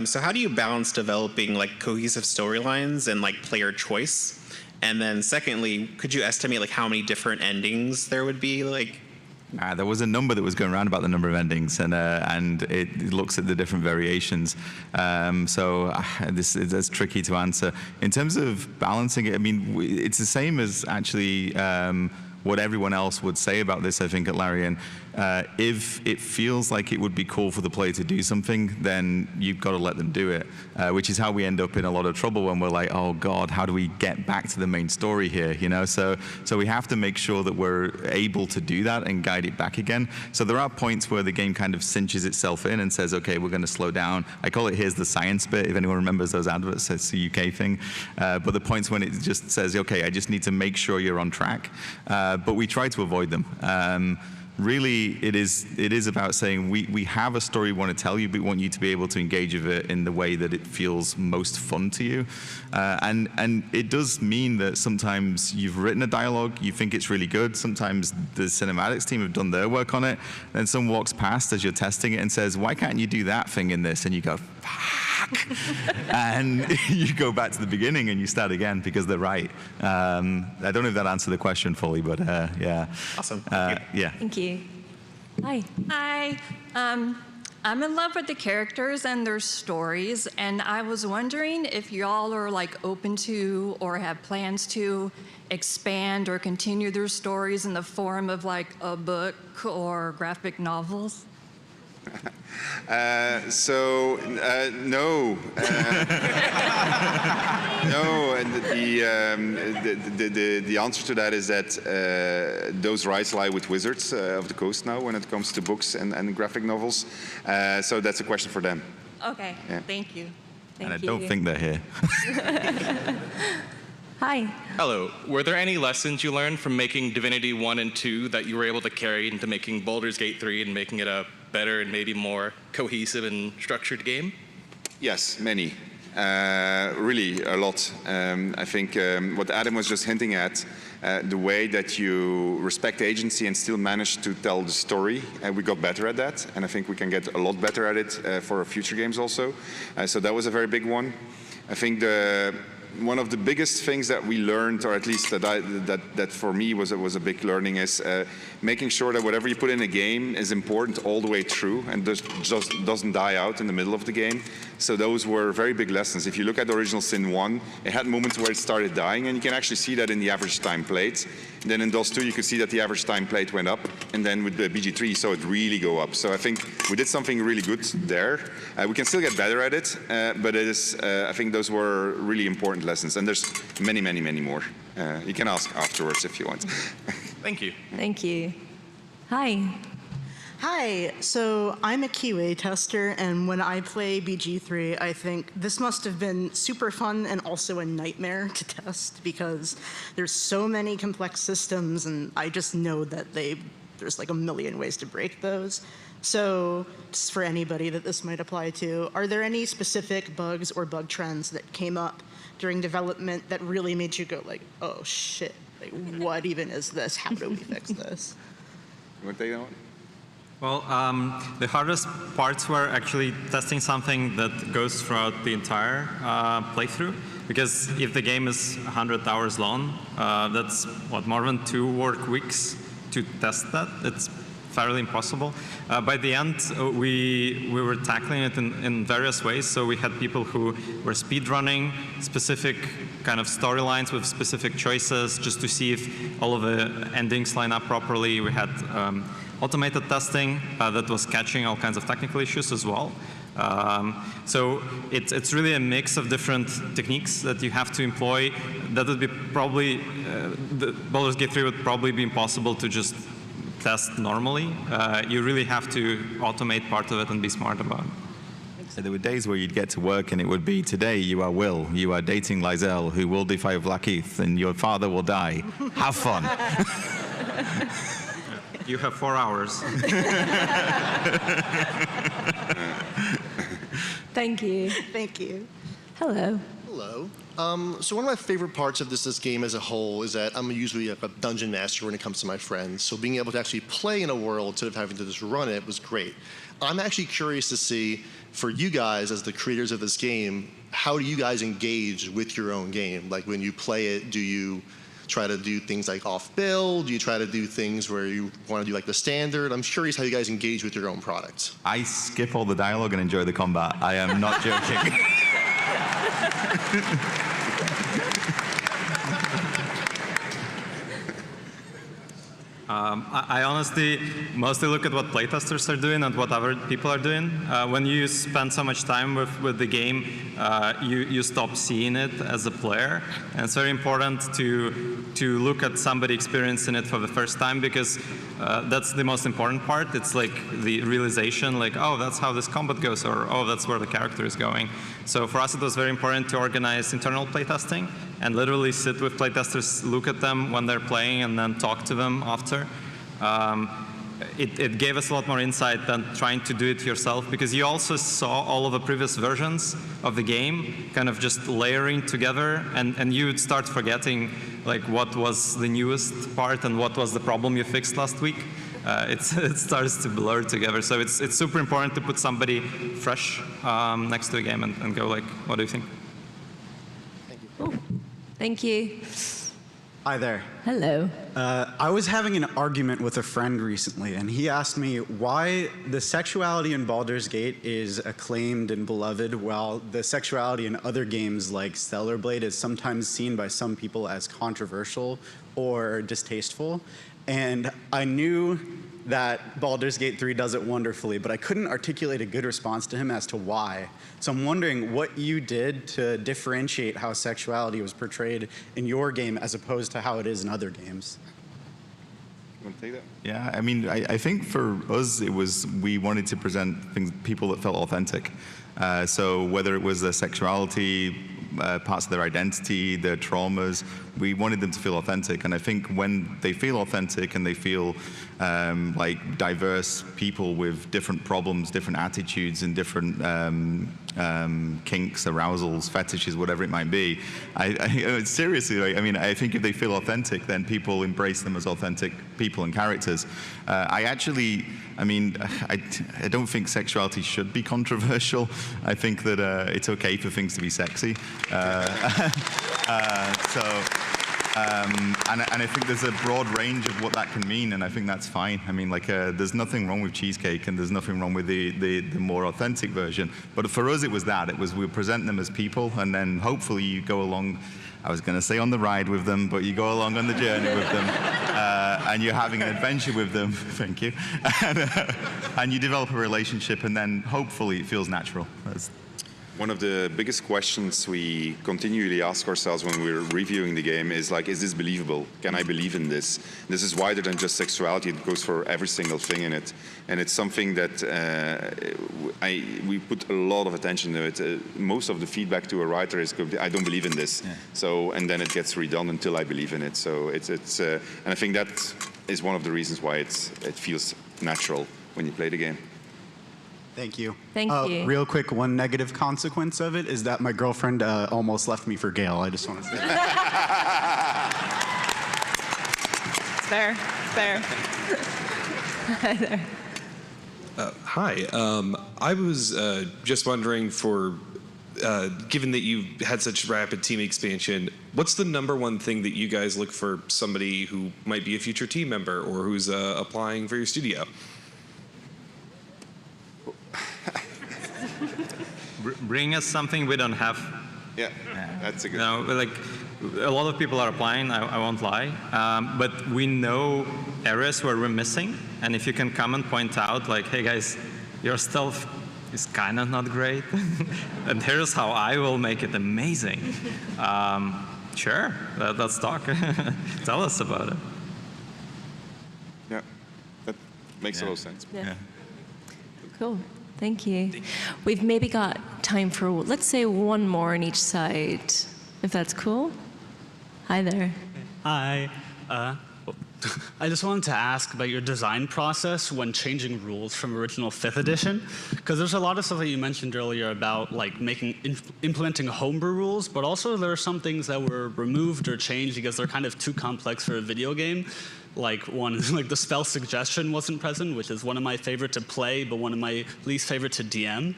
So how do you balance developing like cohesive storylines and like player choice? And then secondly, could you estimate like how many different endings there would be? Like, there was a number that was going around about the number of endings, and it looks at the different variations. So that's tricky to answer. In terms of balancing it, I mean, it's the same as actually what everyone else would say about this, I think, at Larian. If it feels like it would be cool for the player to do something, then you've got to let them do it, which is how we end up in a lot of trouble when we're like, oh God, how do we get back to the main story here? You know, so we have to make sure that we're able to do that and guide it back again. So there are points where the game kind of cinches itself in and says, okay, we're going to slow down. I call it, here's the science bit, if anyone remembers those adverts, it's a UK thing. But the points when it just says, okay, I just need to make sure you're on track. But we try to avoid them. Really, it is about saying we have a story we want to tell you, but we want you to be able to engage with it in the way that it feels most fun to you. And it does mean that sometimes you've written a dialogue, you think it's really good. Sometimes the cinematics team have done their work on it. Then someone walks past as you're testing it and says, why can't you do that thing in this? And you go, fuck. And you go back to the beginning and you start again because they're right. I don't know if that answered the question fully, but yeah. Awesome. Thank you. Yeah. Thank you. Hi. Hi. I'm in love with the characters and their stories, and I was wondering if y'all are like open to or have plans to expand or continue their stories in the form of like a book or graphic novels. No. No, and the answer to that is that those rights lie with Wizards of the Coast now when it comes to books and graphic novels. So that's a question for them. Okay, yeah. Thank you. And I don't think they're here. Hi. Hello. Were there any lessons you learned from making Divinity 1 and 2 that you were able to carry into making Baldur's Gate 3 and making it a better and maybe more cohesive and structured game? Yes, many. Really, a lot. I think what Adam was just hinting at, the way that you respect agency and still manage to tell the story, we got better at that, and I think we can get a lot better at it for our future games also. So that was a very big one. I think one of the biggest things that we learned, or at least that for me was a big learning, is making sure that whatever you put in a game is important all the way through and just doesn't die out in the middle of the game. So those were very big lessons. If you look at the original Sin 1, it had moments where it started dying, and you can actually see that in the average time played. And then in DOS 2, you could see that the average time played went up, and then with the BG3, you saw it really go up. So I think we did something really good there. We can still get better at it, but it is, I think those were really important lessons, and there's many, many, many more. You can ask afterwards if you want. Thank you. Thank you. Hi. Hi, so I'm a QA tester, and when I play BG3, I think this must have been super fun and also a nightmare to test because there's so many complex systems, and I just know that there's like a million ways to break those. So just for anybody that this might apply to, are there any specific bugs or bug trends that came up during development that really made you go like, oh shit, like what even is this? How do we fix this? You want to take that one? Well, the hardest parts were actually testing something that goes throughout the entire playthrough. Because if the game is 100 hours long, that's what, more than 2 work weeks to test that. It's fairly impossible. By the end, we were tackling it in various ways. So we had people who were speedrunning specific kind of storylines with specific choices just to see if all of the endings line up properly. We had automated testing that was catching all kinds of technical issues as well. So it's really a mix of different techniques that you have to employ. That would be probably, the Baldur's Gate 3 would probably be impossible to just test normally. You really have to automate part of it and be smart about it. So there were days where you'd get to work and it would be, today you are Will, you are dating Lizelle, who will defy Blackheath, and your father will die. Have fun. You have 4 hours. Thank you. Thank you. Hello. Hello. So one of my favorite parts of this game as a whole is that I'm usually like a dungeon master when it comes to my friends. So being able to actually play in a world instead of having to just run it was great. I'm actually curious to see, for you guys as the creators of this game, how do you guys engage with your own game? Like when you play it, do you try to do things like off-build? Do you try to do things where you want to do like the standard? I'm curious how you guys engage with your own product. I skip all the dialogue and enjoy the combat. I am not joking. I honestly mostly look at what playtesters are doing and what other people are doing. When you spend so much time with the game, you stop seeing it as a player. And it's very important to look at somebody experiencing it for the first time, because that's the most important part. It's like the realization, like, oh, that's how this combat goes, or oh, that's where the character is going. So for us, it was very important to organize internal playtesting and literally sit with playtesters, look at them when they're playing, and then talk to them after. It gave us a lot more insight than trying to do it yourself, because you also saw all of the previous versions of the game kind of just layering together, and you would start forgetting like what was the newest part and what was the problem you fixed last week. It starts to blur together. So it's super important to put somebody fresh next to the game and go like, what do you think? Oh, thank you. Hi there. Hello. I was having an argument with a friend recently, and he asked me why the sexuality in Baldur's Gate is acclaimed and beloved, while the sexuality in other games like Stellar Blade is sometimes seen by some people as controversial or distasteful. And I knew that Baldur's Gate 3 does it wonderfully, but I couldn't articulate a good response to him as to why. So I'm wondering what you did to differentiate how sexuality was portrayed in your game as opposed to how it is in other games. You want to take that? Yeah, I mean, I think for us, it was, we wanted to present people that felt authentic. So whether it was their sexuality, parts of their identity, their traumas, we wanted them to feel authentic. And I think when they feel authentic and they feel like diverse people with different problems, different attitudes, and different kinks, arousals, fetishes, whatever it might be, seriously, I mean, I think if they feel authentic, then people embrace them as authentic people and characters. I mean, I don't think sexuality should be controversial. I think that it's okay for things to be sexy. And I think there's a broad range of what that can mean, and I think that's fine. I mean, like, there's nothing wrong with cheesecake, and there's nothing wrong with the more authentic version. But for us, it was that. It was, we present them as people, and then hopefully you go along, I was going to say on the ride with them, but you go along on the journey with them, and you're having an adventure with them, thank you, and you develop a relationship, and then hopefully it feels natural. One of the biggest questions we continually ask ourselves when we're reviewing the game is like, is this believable? Can I believe in this? This is wider than just sexuality. It goes for every single thing in it. And it's something that we put a lot of attention to it. Most of the feedback to a writer is, I don't believe in this. Yeah. So, and then it gets redone until I believe in it. So and I think that is one of the reasons why it feels natural when you play the game. Thank you. Thank you. Real quick, one negative consequence of it is that my girlfriend almost left me for Gail. I just want to say. It's fair. It's fair. Hi there. Hi. I was just wondering, given that you had such rapid team expansion, What's the #1 thing that you guys look for somebody who might be a future team member or who's applying for your studio? Bring us something we don't have. Yeah, that's a good. Like a lot of people are applying. I won't lie, but we know areas where we're missing, and if you can come and point out, like, hey guys, your stuff is kind of not great, and here's how I will make it amazing. Sure, let's talk. Tell us about it. Yeah, that makes a lot of sense. Yeah. Cool. Thank you. We've maybe got time for, let's say, one more on each side, if that's cool. Hi there. Hi. I just wanted to ask about your design process when changing rules from original 5th edition, because there's a lot of stuff that you mentioned earlier about like implementing homebrew rules, but also there are some things that were removed or changed because they're kind of too complex for a video game. Like one is like the spell suggestion wasn't present, which is one of my favorite to play, but one of my least favorite to DM.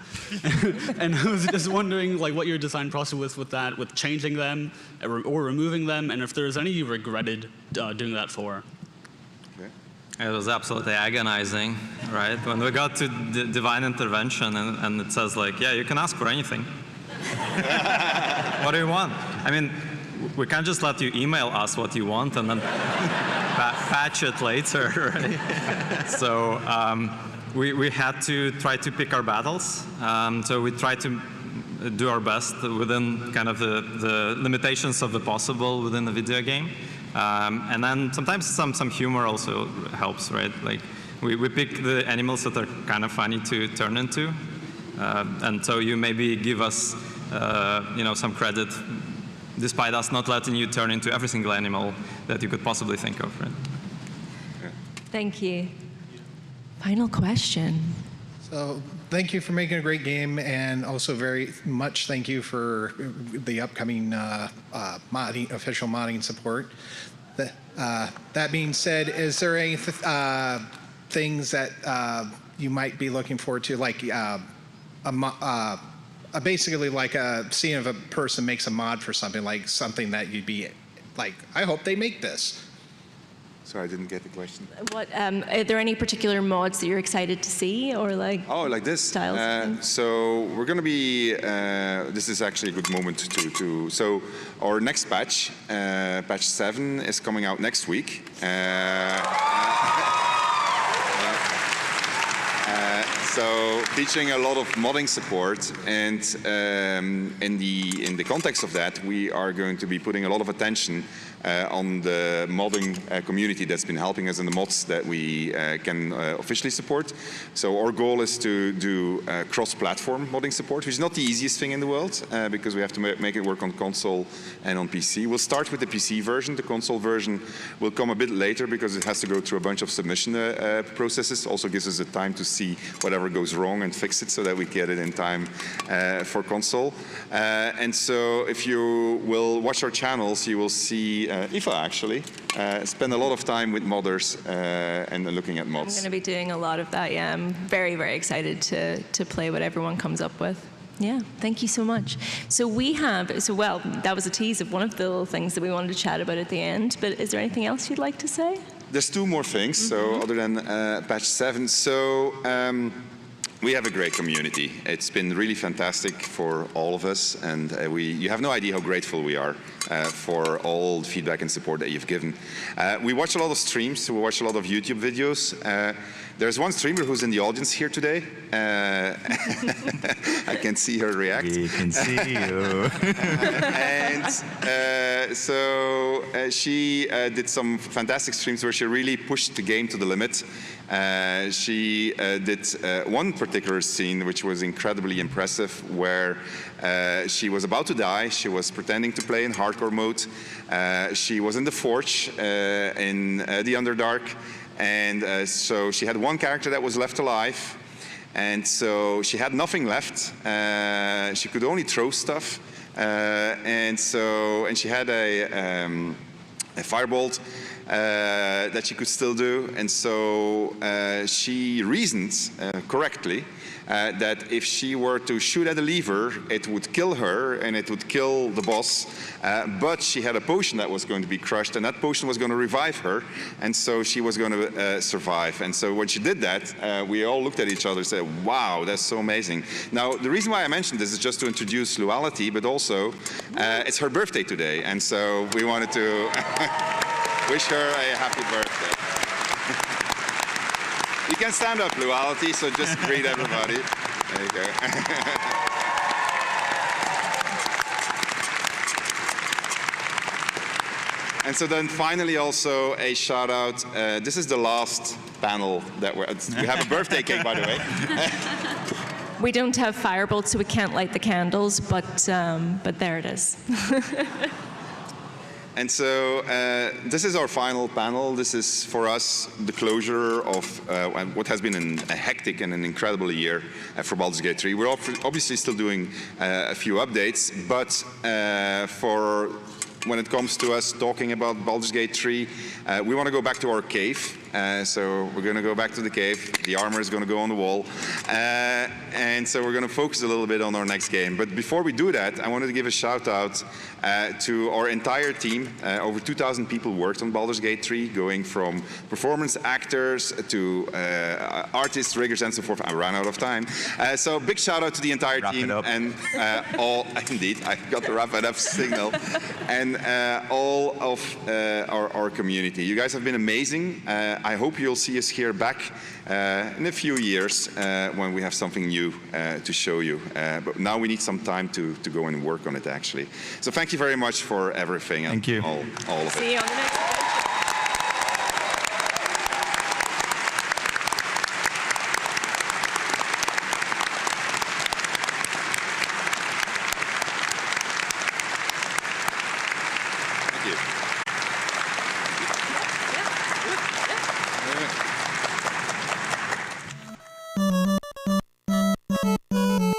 And I was just wondering like what your design process was with that, with changing them or removing them, and if there's any you regretted doing that for. It was absolutely agonizing, right? When we got to divine intervention and it says like, yeah, you can ask for anything. What do you want? I mean, we can't just let you email us what you want and then patch it later, right? So we had to try to pick our battles. So we tried to do our best within kind of the limitations of the possible within the video game. And then sometimes some humor also helps, right? Like we pick the animals that are kind of funny to turn into. And so you maybe give us some credit despite us not letting you turn into every single animal that you could possibly think of, right? Thank you. Final question. So thank you for making a great game, and also very much thank you for the upcoming official modding support. That being said, is there any things that you might be looking forward to, like basically like seeing if a person makes a mod for something, like something that you'd be like, I hope they make this. Sorry, I didn't get the question. What are there any particular mods that you're excited to see, or like? Oh, like this. Styles. So we're going to be. This is actually a good moment to. So our next patch, patch 7, is coming out next week. So featuring a lot of modding support, and in the context of that, we are going to be putting a lot of attention on the modding community that's been helping us in the mods that we can officially support. So our goal is to do cross-platform modding support, which is not the easiest thing in the world because we have to make it work on console and on PC. We'll start with the PC version. The console version will come a bit later because it has to go through a bunch of submission processes. Also gives us the time to see whatever goes wrong and fix it so that we get it in time for console. And so if you will watch our channels, you will see Aoife actually spend a lot of time with modders and looking at mods. I'm going to be doing a lot of that, yeah. I'm very, very excited to play what everyone comes up with. Yeah, thank you so much. So well, that was a tease of one of the little things that we wanted to chat about at the end, but is there anything else you'd like to say? There's 2 more things, so other than patch 7. So we have a great community. It's been really fantastic for all of us, and you have no idea how grateful we are for all the feedback and support that you've given. We watch a lot of streams, we watch a lot of YouTube videos. There's one streamer who's in the audience here today. I can see her react. We can see you. And so she did some fantastic streams where she really pushed the game to the limit. She did one particular scene which was incredibly impressive, where she was about to die. She was pretending to play in hardcore mode. She was in the Forge in the Underdark. And so she had one character that was left alive, and so she had nothing left. She could only throw stuff, and she had a firebolt. that she could still do. And so she reasons correctly that if she were to shoot at a lever, it would kill her and it would kill the boss. But she had a potion that was going to be crushed, and that potion was going to revive her, and so she was going to survive. And so when she did that, we all looked at each other and said, wow, that's so amazing. Now, the reason why I mentioned this is just to introduce Luality, but also it's her birthday today, and so we wanted to wish her a happy birthday. You can stand up, Luality, so just greet everybody. There you go. And so then finally also a shout out. This is the last panel that we have a birthday cake, by the way. We don't have firebolts, so we can't light the candles, but there it is. And so this is our final panel. This is, for us, the closure of what has been a hectic and an incredible year for Baldur's Gate 3. We're obviously still doing a few updates, but for when it comes to us talking about Baldur's Gate 3, we want to go back to our cave. So we're going to go back to the cave. The armor is going to go on the wall. And so we're going to focus a little bit on our next game. But before we do that, I wanted to give a shout out to our entire team. Over 2,000 people worked on Baldur's Gate 3, going from performance actors to artists, riggers, and so forth. I ran out of time. So big shout out to the entire team and all, indeed, I got the wrap it up signal, and all of our community. You guys have been amazing. I hope you'll see us here back in a few years when we have something new to show you. But now we need some time to go and work on it, actually. So thank you very much for everything. Thank you. All of it. See you on the next